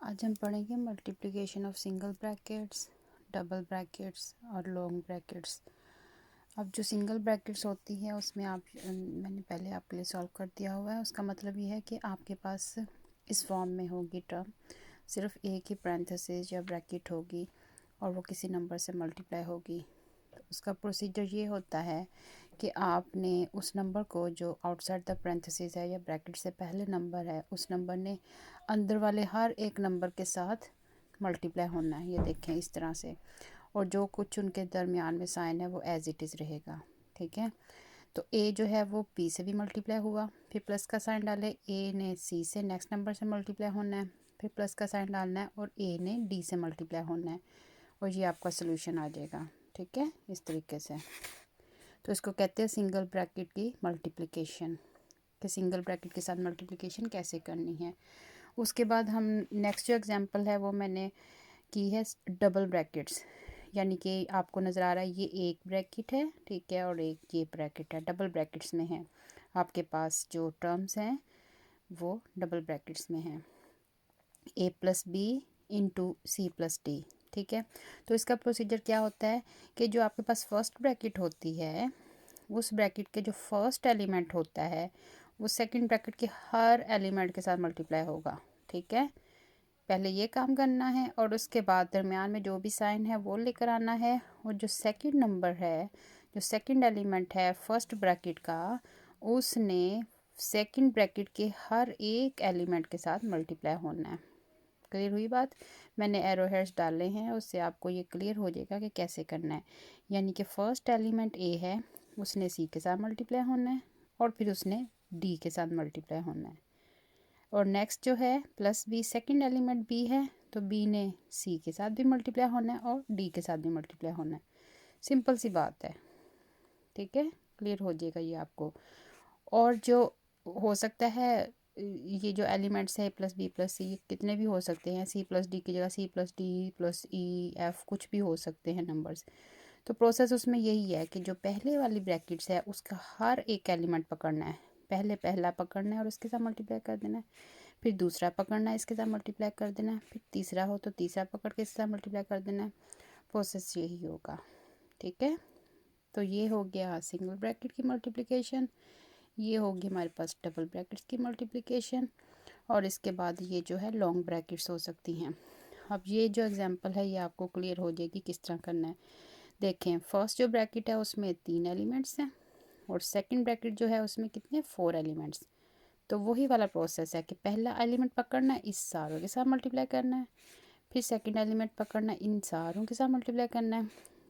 आज हम पढ़ेंगे multiplication of single brackets, double brackets और लॉन्ग ब्रैकेट्स। अब जो सिंगल ब्रैकेट्स होती है उसमें मैंने पहले आपके लिए सॉल्व कर दिया हुआ है। उसका मतलब ये है कि आपके पास इस फॉर्म में होगी टर्म, सिर्फ एक ही पैरेंथेसिस या ब्रैकेट होगी और वो किसी नंबर से मल्टीप्लाई होगी। तो उसका प्रोसीजर ये होता है कि आपने उस नंबर को जो आउटसाइड द पैरेंथेसिस है या ब्रैकेट से पहले नंबर है, उस नंबर ने अंदर वाले हर एक नंबर के साथ मल्टीप्लाई होना है। ये देखें इस तरह से, और जो कुछ उनके दरमियान में साइन है वो एज इट इज़ रहेगा। ठीक है, तो ए जो है वो बी से भी मल्टीप्लाई हुआ, फिर प्लस का साइन डाले, ए ने सी से नेक्स्ट नंबर से मल्टीप्लाई होना है, फिर प्लस का साइन डालना है और ए ने डी से मल्टीप्लाई होना है और ये आपका सोल्यूशन आ जाएगा। ठीक है, इस तरीके से। तो इसको कहते हैं सिंगल ब्रैकेट की मल्टीप्लिकेशन, कि सिंगल ब्रैकेट के साथ मल्टीप्लिकेशन कैसे करनी है। उसके बाद हम नेक्स्ट जो एग्जांपल है वो मैंने की है डबल ब्रैकेट्स, यानी कि आपको नज़र आ रहा है ये एक ब्रैकेट है, ठीक है, और एक ये ब्रैकेट है, डबल ब्रैकेट्स में है। आपके पास जो टर्म्स हैं वो डबल ब्रैकेट्स में हैं, A plus B into C plus D. ठीक है, तो इसका प्रोसीजर क्या होता है कि जो आपके पास फर्स्ट ब्रैकेट होती है उस ब्रैकेट के जो फर्स्ट एलिमेंट होता है वो सेकंड ब्रैकेट के हर एलिमेंट के साथ मल्टीप्लाई होगा। ठीक है, पहले ये काम करना है और उसके बाद दरमियान में जो भी साइन है वो लेकर आना है, और जो सेकंड नंबर है, जो सेकंड एलिमेंट है फर्स्ट ब्रैकेट का, उसने सेकंड ब्रैकेट के हर एक एलिमेंट के साथ मल्टीप्लाई होना है। क्लियर हुई बात? मैंने एरो हेड्स डाले हैं, उससे आपको ये क्लियर हो जाएगा कि कैसे करना है। यानी कि फर्स्ट एलिमेंट ए है, उसने सी के साथ मल्टीप्लाई होना है और फिर उसने डी के साथ मल्टीप्लाई होना है। और नेक्स्ट जो है plus B, second element B है, तो बी ने सी के साथ भी मल्टीप्लाई होना है और डी के साथ भी मल्टीप्लाई होना है। सिंपल सी बात है। ठीक है, क्लियर हो जाएगा ये आपको। और जो हो सकता है, ये जो एलिमेंट्स है प्लस बी प्लस सी, कितने भी हो सकते हैं, सी प्लस डी की जगह C plus D plus E F कुछ भी हो सकते हैं नंबर्स। तो प्रोसेस उसमें यही है कि जो पहले वाली ब्रैकेट्स है उसका हर एक एलिमेंट पकड़ना है, पहले पहला पकड़ना है और उसके साथ मल्टीप्लाई कर देना है, फिर दूसरा पकड़ना है, इसके साथ मल्टीप्लाई कर देना है, फिर तीसरा हो तो तीसरा पकड़ के इसके साथ मल्टीप्लाई कर देना है। प्रोसेस यही होगा। ठीक है, तो ये हो गया सिंगल ब्रैकेट की मल्टीप्लिकेशन, ये होगी हमारे पास डबल ब्रैकेट्स की मल्टीप्लिकेशन, और इसके बाद ये जो है लॉन्ग ब्रैकेट्स हो सकती हैं। अब ये जो एग्जांपल है ये आपको क्लियर हो जाएगी किस तरह करना है। देखें, फर्स्ट जो ब्रैकेट है उसमें 3 एलिमेंट्स हैं और सेकंड ब्रैकेट जो है उसमें कितने 4 एलिमेंट्स। तो वही वाला प्रोसेस है कि पहला एलिमेंट पकड़ना है, इस सारों के साथ मल्टीप्लाई करना है, फिर सेकंड एलिमेंट पकड़ना है, इन सारों के साथ मल्टीप्लाई करना है,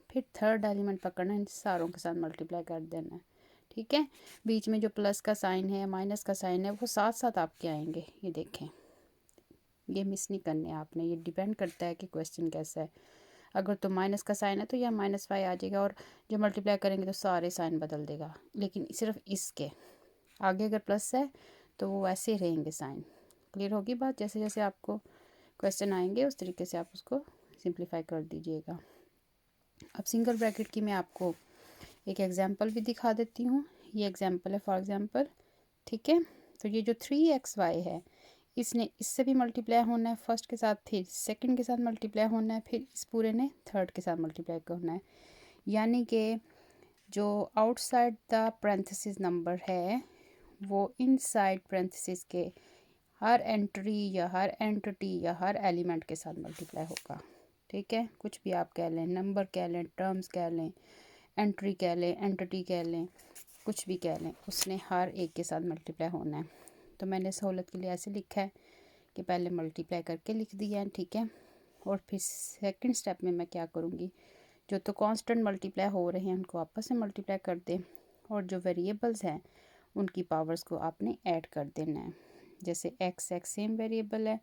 फिर थर्ड एलिमेंट पकड़ना है, इन सारों के साथ मल्टीप्लाई कर देना है। ठीक है, बीच में जो प्लस का साइन है माइनस का साइन है वो साथ साथ आपके आएंगे। ये देखें, ये मिस नहीं करने आपने, ये डिपेंड करता है कि क्वेश्चन कैसा है। अगर तो माइनस का साइन है तो यह -5 आ जाएगा, और जो मल्टीप्लाई करेंगे तो सारे साइन बदल देगा, लेकिन सिर्फ इसके आगे अगर प्लस है तो वो वैसे रहेंगे साइन। क्लियर होगी बात? जैसे जैसे आपको क्वेश्चन आएंगे उस तरीके से आप उसको सिंप्लीफाई कर दीजिएगा। अब सिंगल ब्रैकेट की मैं आपको एक एग्जांपल भी दिखा देती हूँ। ये एग्जांपल है फॉर एग्जांपल। ठीक है, तो ये जो 3xy है इसने इससे भी मल्टीप्लाई होना है फर्स्ट के साथ, फिर सेकंड के साथ मल्टीप्लाई होना है, फिर इस पूरे ने थर्ड के साथ मल्टीप्लाई करना है। यानी कि जो आउटसाइड द पैरेंथेसिस नंबर है वो इनसाइड पैरेंथेसिस के हर एंट्री या हर एंटिटी या हर एलिमेंट के साथ मल्टीप्लाई होगा। ठीक है, कुछ भी आप कह लें, नंबर कह लें, टर्म्स कह लें, एंट्री कह लें, एंटिटी कह लें, कुछ भी कह लें, उसने हर एक के साथ मल्टीप्लाई होना है। तो मैंने सहूलत के लिए ऐसे लिखा है कि पहले मल्टीप्लाई करके लिख दिया है। ठीक है, और फिर सेकंड स्टेप में मैं क्या करूँगी, जो तो कांस्टेंट मल्टीप्लाई हो रहे हैं उनको आपस में मल्टीप्लाई कर दें, और जो वेरिएबल्स हैं उनकी पावर्स को आपने ऐड कर देना है। जैसे एक्स सेम वेरिएबल है,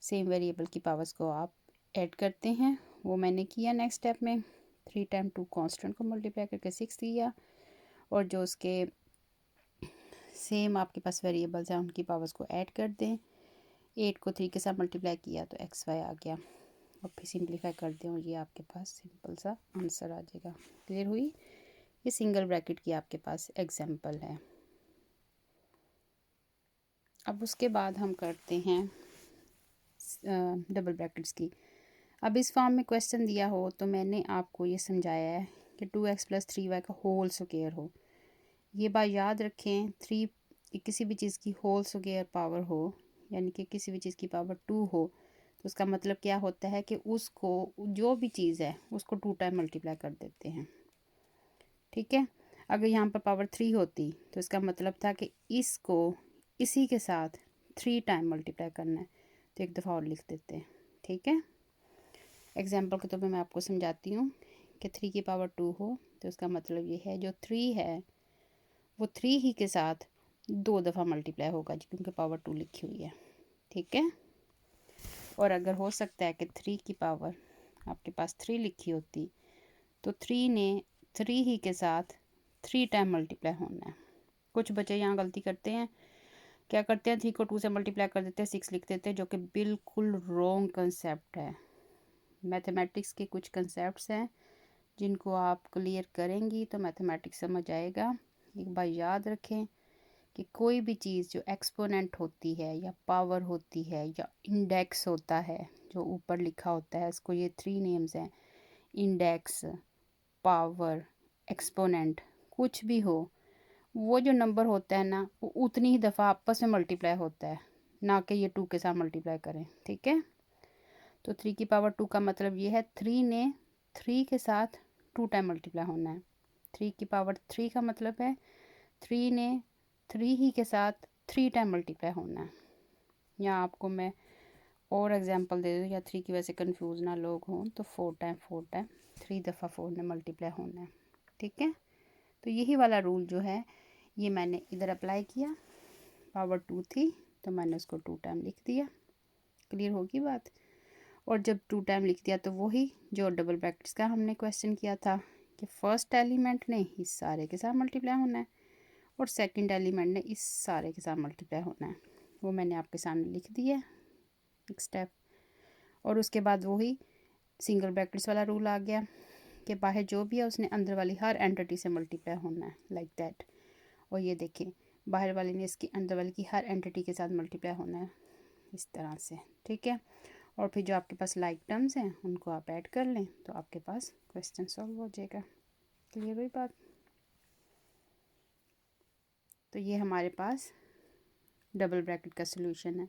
सेम वेरिएबल की पावर्स को आप ऐड करते हैं, वो मैंने किया। नेक्स्ट स्टेप में 3 टाइम 2 कांस्टेंट को मल्टीप्लाई करके 6 दिया, और जो उसके सेम आपके पास वेरिएबल्स हैं उनकी पावर्स को ऐड कर दें। 8 को 3 के साथ मल्टीप्लाई किया तो xy आ गया, और फिर सिंप्लीफाई कर दें और ये आपके पास सिंपल सा आंसर आ जाएगा। क्लियर हुई? ये सिंगल ब्रैकेट की आपके पास एग्जांपल है। अब उसके बाद हम करते हैं डबल ब्रैकेट्स की। अब इस फॉर्म में क्वेश्चन दिया हो तो मैंने आपको ये समझाया है कि 2x + 3y का होल स्क्वायर हो। ये बात याद रखें, 3 किसी भी चीज़ की होल स्क्वायर पावर हो, यानी कि किसी भी चीज़ की पावर 2 हो, तो उसका मतलब क्या होता है कि उसको, जो भी चीज़ है उसको 2 टाइम मल्टीप्लाई कर देते हैं। ठीक है, अगर यहाँ पर पावर 3 होती तो इसका मतलब था कि इसको इसी के साथ 3 टाइम मल्टीप्लाई करना है, तो एक दफ़ा और लिख देते हैं। ठीक है, एग्जाम्पल के तौर पर मैं आपको समझाती हूँ कि 3 की पावर 2 हो तो इसका मतलब ये है जो 3 है वो 3 ही के साथ 2 दफ़ा मल्टीप्लाई होगा क्योंकि पावर 2 लिखी हुई है। ठीक है, और अगर हो सकता है कि 3 की पावर आपके पास 3 लिखी होती तो 3 ने 3 ही के साथ 3 टाइम मल्टीप्लाई होना है। कुछ बच्चे यहाँ गलती करते हैं, क्या करते हैं 3 को 2 से मल्टीप्लाई कर देते हैं, 6 लिख देते हैं, जो कि बिल्कुल रॉन्ग कंसेप्ट है। मैथमेटिक्स के कुछ कंसेप्ट्स हैं जिनको आप क्लियर करेंगी तो मैथमेटिक्स समझ आएगा। एक बार याद रखें कि कोई भी चीज़ जो एक्सपोनेंट होती है या पावर होती है या इंडेक्स होता है, जो ऊपर लिखा होता है, इसको ये 3 नेम्स हैं, इंडेक्स, पावर, एक्सपोनेंट, कुछ भी हो, वो जो नंबर होता है ना वो उतनी ही दफ़ा आपस में मल्टीप्लाई होता है, ना कि ये 2 के साथ मल्टीप्लाई करें। ठीक है, तो 3 की पावर 2 का मतलब ये है 3 ने 3 के साथ 2 टाइम मल्टीप्लाई होना है। 3 की पावर 3 का मतलब है 3 ने 3 ही के साथ 3 टाइम मल्टीप्लाई होना है। यहाँ आपको मैं और एग्जांपल दे दूँ या 3 की वजह से कंफ्यूज ना लोग हों, तो 4 टाइम 3 दफ़ा 4 ने मल्टीप्लाई होना है। ठीक है, तो यही वाला रूल जो है ये मैंने इधर अप्लाई किया, पावर 2 थी तो मैंने उसको 2 टाइम लिख दिया। क्लियर होगी बात। और जब 2 टाइम लिख दिया तो वही जो डबल ब्रैकेट्स का हमने क्वेश्चन किया था कि फर्स्ट एलिमेंट ने इस सारे के साथ मल्टीप्लाई होना है और सेकंड एलिमेंट ने इस सारे के साथ मल्टीप्लाई होना है, वो मैंने आपके सामने लिख दिया एक स्टेप। और उसके बाद वही सिंगल ब्रैकेट्स वाला रूल आ गया कि बाहर जो भी है उसने अंदर वाली हर एंटिटी से मल्टीप्लाई होना है, लाइक दैट। और ये देखें बाहर वाले ने इसकी अंदर वाले की हर एंटिटी के साथ मल्टीप्लाई होना है, इस तरह से। ठीक है, और फिर जो आपके पास लाइक टर्म्स हैं उनको आप ऐड कर लें तो आपके पास क्वेश्चन सॉल्व हो जाएगा। क्लियर हुई बात। तो ये हमारे पास डबल ब्रैकेट का सलूशन है,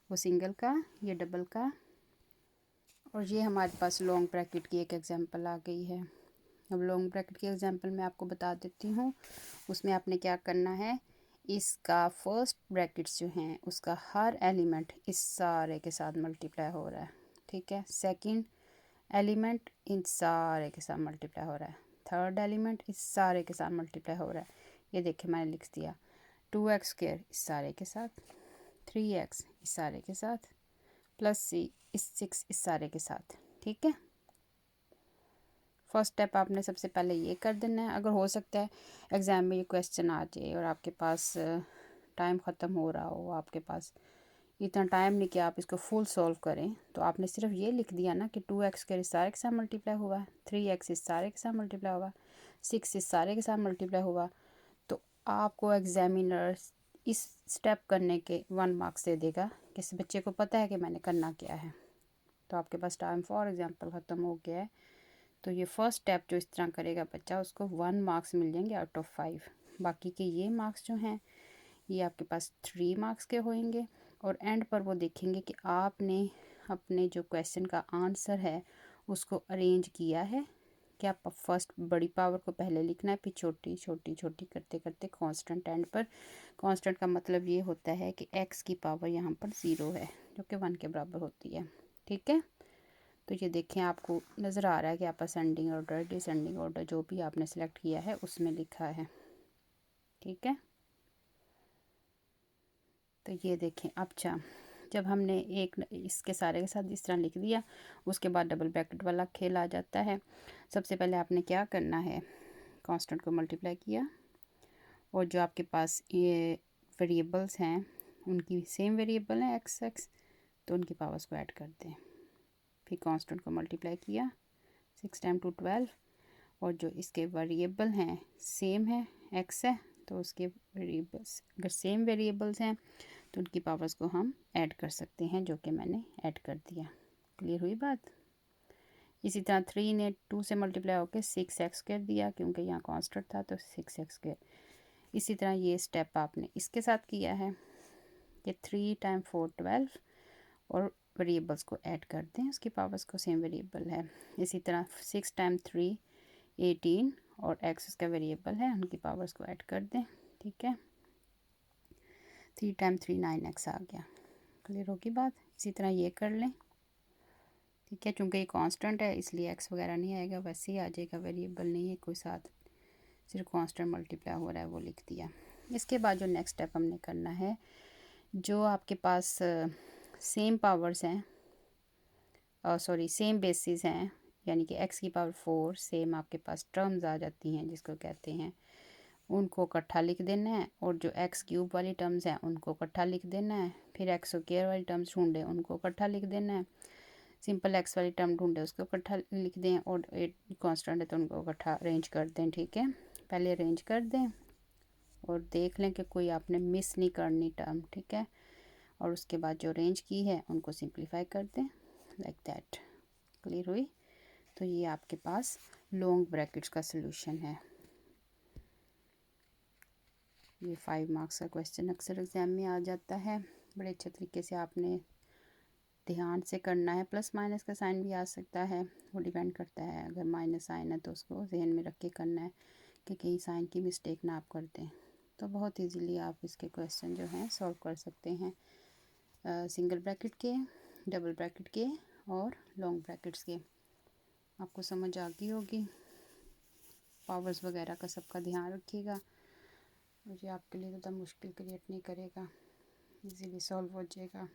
वो सिंगल का, ये डबल का, और ये हमारे पास लॉन्ग ब्रैकेट की एक एग्जांपल आ गई है। अब लॉन्ग ब्रैकेट की एग्जांपल मैं आपको बता देती हूँ। उसमें आपने क्या करना है, इसका फर्स्ट ब्रैकेट्स जो हैं उसका हर एलिमेंट इस सारे के साथ मल्टीप्लाई हो रहा है। ठीक है, सेकंड एलिमेंट इन सारे के साथ मल्टीप्लाई हो रहा है, थर्ड एलिमेंट इस सारे के साथ मल्टीप्लाई हो रहा है। ये देखिए मैंने लिख दिया 2x² इस सारे के साथ, 3x इस सारे के साथ, प्लस c इस 6 इस सारे के साथ। ठीक है, फर्स्ट स्टेप आपने सबसे पहले ये कर देना है। अगर हो सकता है एग्ज़ाम में ये क्वेश्चन आ जाए और आपके पास टाइम ख़त्म हो रहा हो, आपके पास इतना टाइम नहीं कि आप इसको फुल सॉल्व करें, तो आपने सिर्फ ये लिख दिया ना कि 2x² इस सारे के साथ मल्टीप्लाई हुआ, 3x इस सारे के साथ मल्टीप्लाई हुआ, 6 इस सारे के साथ मल्टीप्लाई हुआ, तो आपको एग्जामिनर इस स्टेप करने के 1 मार्क्स दे देगा कि इस बच्चे को पता है कि मैंने करना क्या है। तो आपके पास टाइम फॉर एग्जाम्पल ख़त्म हो गया है, तो ये फर्स्ट स्टेप जो इस तरह करेगा बच्चा उसको 1 मार्क्स मिल जाएंगे आउट ऑफ 5। बाकी के ये मार्क्स जो हैं ये आपके पास 3 मार्क्स के होंगे, और एंड पर वो देखेंगे कि आपने अपने जो क्वेश्चन का आंसर है उसको अरेंज किया है कि आप फर्स्ट बड़ी पावर को पहले लिखना है, फिर छोटी छोटी छोटी करते करते कांस्टेंट एंड पर। कांस्टेंट का मतलब ये होता है कि x की पावर यहाँ पर 0 है जो कि 1 के बराबर होती है। ठीक है, तो ये देखें आपको नज़र आ रहा है कि आप असेंडिंग ऑर्डर डिसेंडिंग ऑर्डर जो भी आपने सेलेक्ट किया है उसमें लिखा है। ठीक है, तो ये देखें। अच्छा, जब हमने एक इसके सारे के साथ इस तरह लिख दिया उसके बाद डबल ब्रैकेट वाला खेल आ जाता है। सबसे पहले आपने क्या करना है, कांस्टेंट को मल्टीप्लाई किया और जो आपके पास ये वेरिएबल्स हैं उनकी सेम वेरिएबल है x, तो उनकी पावर्स को ऐड कर दें। फिर कांस्टेंट को मल्टीप्लाई किया 6 टाइम 2 12, और जो इसके वेरिएबल हैं सेम है x है, तो उसके वेरिएबल्स अगर सेम वेरिएबल्स हैं तो उनकी पावर्स को हम ऐड कर सकते हैं, जो कि मैंने ऐड कर दिया। क्लियर हुई बात। इसी तरह 3 ने 2 से मल्टीप्लाई होकर 6x स्क्वायर दिया, क्योंकि यहाँ कॉन्स्टेंट था तो 6x स्क्वायर। इसी तरह ये स्टेप आपने इसके साथ किया है कि 3 टाइम 4 12 और वेरिएबल्स को ऐड कर दें, उसकी पावर्स को सेम वेरिएबल है। इसी तरह 6 टाइम 3 18 और x उसका वेरिएबल है, उनकी पावर्स को ऐड कर दें। ठीक है, 3 टाइम 3 9x आ गया। क्लियर होगी बात। इसी तरह ये कर लें। ठीक है, चूँकि ये कांस्टेंट है इसलिए x वगैरह नहीं आएगा, वैसे ही आ जाएगा, वेरिएबल नहीं है कोई साथ, सिर्फ कांस्टेंट मल्टीप्लाई हो रहा है वो लिख दिया। इसके बाद जो नेक्स्ट स्टेप हमने करना है, जो आपके पास सेम पावर्स हैं, सॉरी सेम बेसिस हैं, यानी कि x की पावर 4 सेम आपके पास टर्म्स आ जाती हैं, जिसको कहते हैं, उनको इकट्ठा लिख देना है। और जो x क्यूब वाली टर्म्स हैं उनको इकट्ठा लिख देना है। फिर x स्क्वायर वाली टर्म्स ढूंढे, उनको इकट्ठा लिख देना है। सिंपल x वाली टर्म ढूंढे, उसको इकट्ठा लिख दें। और एट कॉन्स्टेंट है तो उनको इकट्ठा अरेंज कर दें। ठीक है, पहले अरेंज कर दें और देख लें कि कोई आपने मिस नहीं करनी टर्म। ठीक है, और उसके बाद जो अरेंज की है उनको सिंप्लीफाई कर दें, लाइक दैट। क्लियर हुई। तो ये आपके पास लॉन्ग ब्रैकेट्स का सलूशन है। ये 5 मार्क्स का क्वेश्चन अक्सर एग्ज़ाम में आ जाता है। बड़े अच्छे तरीके से आपने ध्यान से करना है। प्लस माइनस का साइन भी आ सकता है, वो डिपेंड करता है। अगर माइनस साइन है तो उसको जहन में रख के करना है कि कहीं साइन की मिस्टेक ना आप कर दें। तो बहुत इजीली आप इसके क्वेश्चन जो हैं सॉल्व कर सकते हैं, सिंगल ब्रैकेट के, डबल ब्रैकेट के और लॉन्ग ब्रैकेट्स के। आपको समझ आ गई होगी। पावर्स वगैरह का सबका ध्यान रखिएगा, मुझे आपके लिए ज़्यादा मुश्किल क्रिएट नहीं करेगा, इजीली सॉल्व हो जाएगा।